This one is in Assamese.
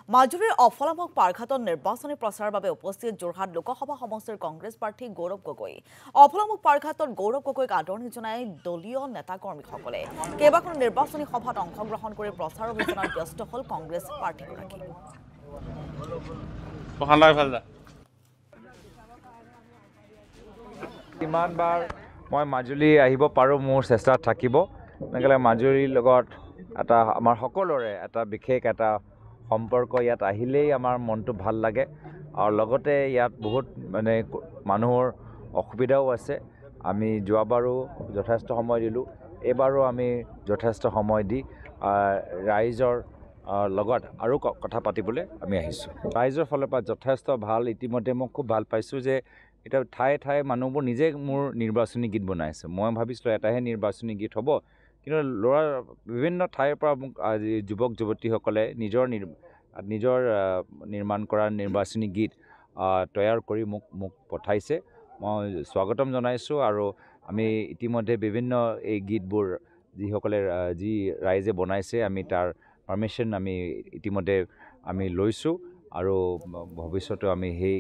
মাজুলীৰ অফলামুখ পাৰঘাটত নিৰ্বাচনী প্ৰচাৰৰ বাবে উপস্থিত যোৰহাট লোকসভা সমষ্টিৰ কংগ্ৰেছ প্ৰাৰ্থী গৌৰৱ গগৈ। অফলামুখ পাৰঘাটত গৌৰৱ গগৈক আদৰণি জনাই দলীয় নেতাকৰ্মীসকলে। কেইবাখনো নিৰ্বাচনী সভাত অংশগ্ৰহণ কৰি প্ৰচাৰ অভিযানত ব্যস্ত হ'ল কংগ্ৰেছ প্ৰাৰ্থীগৰাকী। কিমানবাৰ মই মাজুলী আহিব পাৰোঁ মোৰ চেষ্টা থাকিব। এনেকৈ মাজুলীৰ লগত এটা আমাৰ সকলোৰে এটা বিশেষ এটা সম্পৰ্ক, ইয়াত আহিলেই আমাৰ মনটো ভাল লাগে আৰু লগতে ইয়াত বহুত মানুহৰ অসুবিধাও আছে। আমি যোৱাবাৰো যথেষ্ট সময় দিলোঁ, এইবাৰো আমি যথেষ্ট সময় দি ৰাইজৰ লগত আৰু কথা পাতিবলৈ আমি আহিছোঁ। ৰাইজৰ ফালৰ পৰা যথেষ্ট ভাল। ইতিমধ্যে মই খুব ভাল পাইছোঁ যে এতিয়া ঠায়ে ঠায়ে মানুহবোৰ নিজে মোৰ নিৰ্বাচনী গীত বনাইছে। মই ভাবিছিলোঁ এটাহে নিৰ্বাচনী গীত হ'ব, কিন্তু বিভিন্ন ঠাইৰ পৰা মোক যুৱক যুৱতীসকলে নিজৰ নিৰ্মাণ কৰা নিৰ্বাচনী গীত তৈয়াৰ কৰি মোক পঠাইছে। মই স্বাগতম জনাইছোঁ আৰু আমি ইতিমধ্যে বিভিন্ন এই গীতবোৰ যি ৰাইজে বনাইছে আমি তাৰ পাৰ্মিশ্যন আমি ইতিমধ্যে লৈছোঁ আৰু ভৱিষ্যতেও আমি সেই